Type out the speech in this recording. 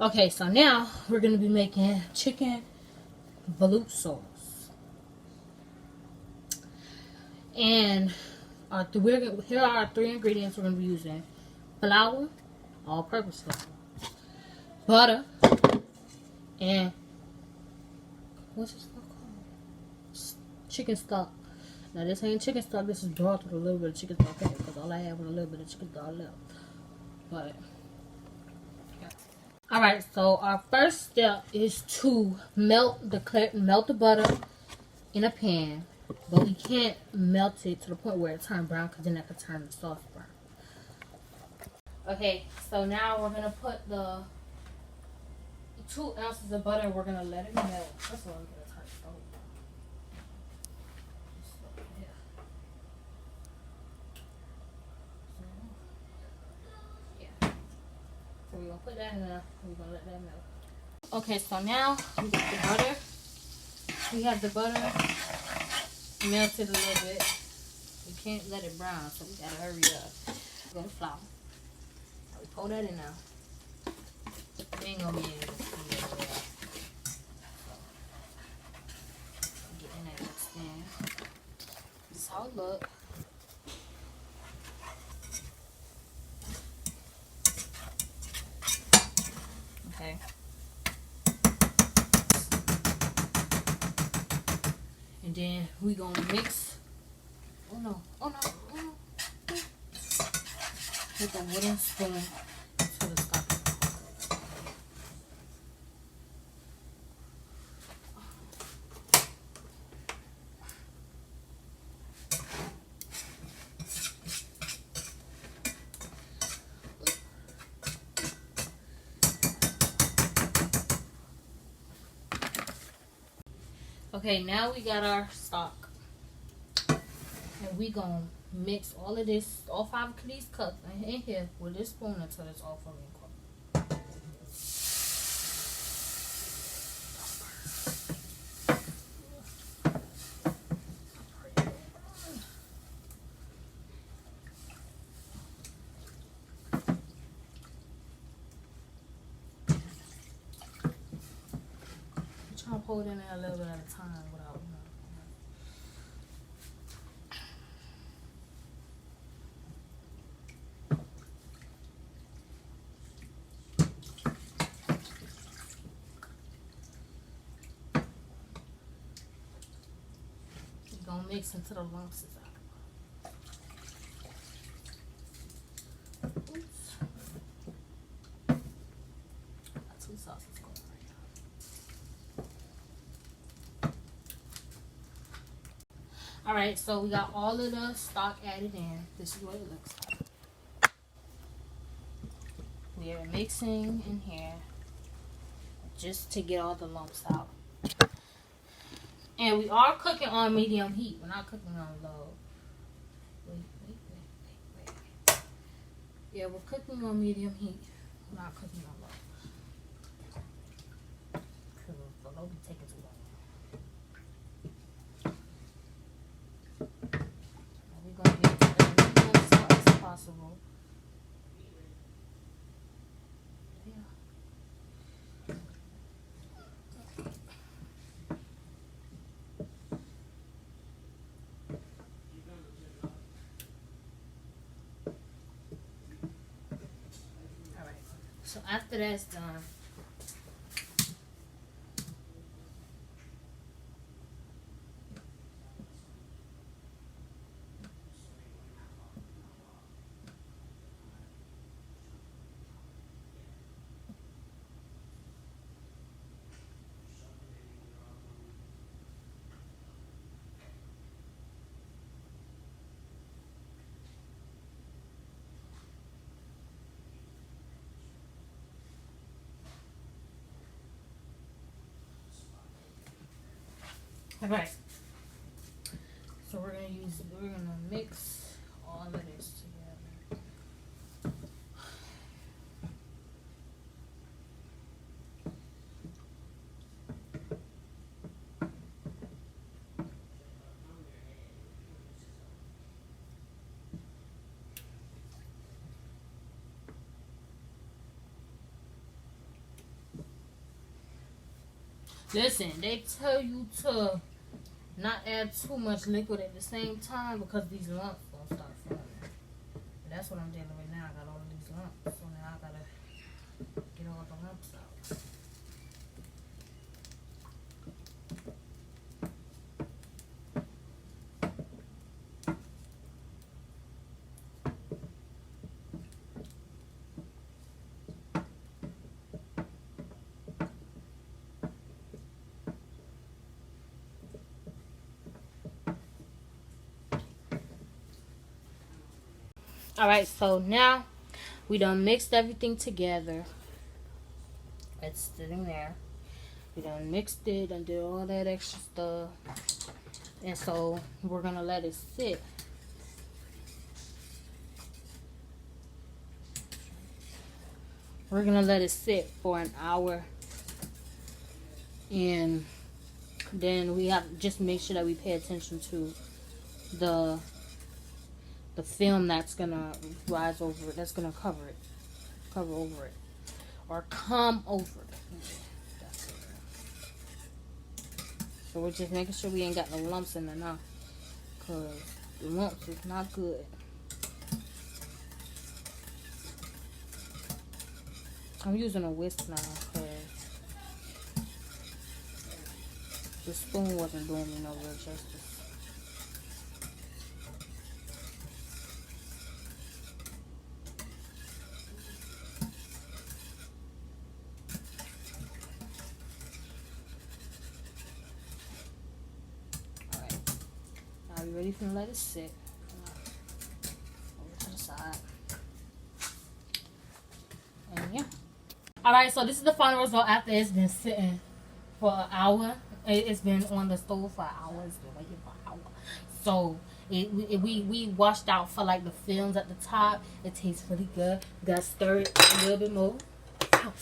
Okay, so now we're gonna be making chicken veloute sauce, and here are our 3 ingredients we're gonna be using: flour, all-purpose flour, butter, and what's this stuff called? Chicken stock. Now this ain't chicken stock. This is broth with a little bit of chicken stock in it, because all I have was a little bit of chicken stock left. But yeah. All right, so our first step is to melt the butter in a pan, but we can't melt it to the point where it turns brown, because then that could turn the sauce brown. Okay, so now we're gonna put the 2 ounces of butter. We're gonna let it melt. First of all, we're gonna turn the stove on. Yeah. So we're gonna put that in there. We're gonna let that melt. Okay, so now we got the butter. We have the butter melted a little bit. We can't let it brown, so we gotta hurry up. We're gonna flour. Now we pour that in there. We ain't gonna be able to see it well. So getting that mixed in. This is how it look. Okay. And then we gonna mix. Oh no, oh no, oh no. With a wooden spoon to the stock. Okay, now we got our stock. And we gonna mix all of this, all 5 of these cups in here with this spoon until it's all fully incorporated. I'm trying to pour it in there a little bit at a time without, We're gonna mix until the lumps is out. Oops. Got 2 sauces going right now. Alright, so we got all of the stock added in. This is what it looks like. We are mixing in here just to get all the lumps out. And we are cooking on medium heat. We're not cooking on low. Wait. Yeah, we're cooking on medium heat. We're not cooking on low. Because the low be taking too long. We're going to get as much salt as possible. So after that's done, alright. So we're gonna mix all of this together. Listen, they tell you to not add too much liquid at the same time because these lumps gonna start forming. And that's what I'm dealing with now. I got all of these lumps, so now I gotta get all the lumps out. Alright, so now we done mixed everything together. It's sitting there. We done mixed it and did all that extra stuff. And so we're gonna let it sit. We're gonna let it sit for an hour. And then we have to just make sure that we pay attention to the film that's gonna rise over it, that's gonna cover over it, or come over it. That's it. So we're just making sure we ain't got no lumps in there now, cause the lumps is not good. I'm using a whisk now, cause the spoon wasn't doing me no real justice. Are you ready for let it sit? Over to the side. And yeah. Alright, so this is the final result after it's been sitting for an hour. It's been on the stove for an hour. It's been waiting for an hour. So we washed out for like the films at the top. It tastes really good. We gotta stir it a little bit more. Ow.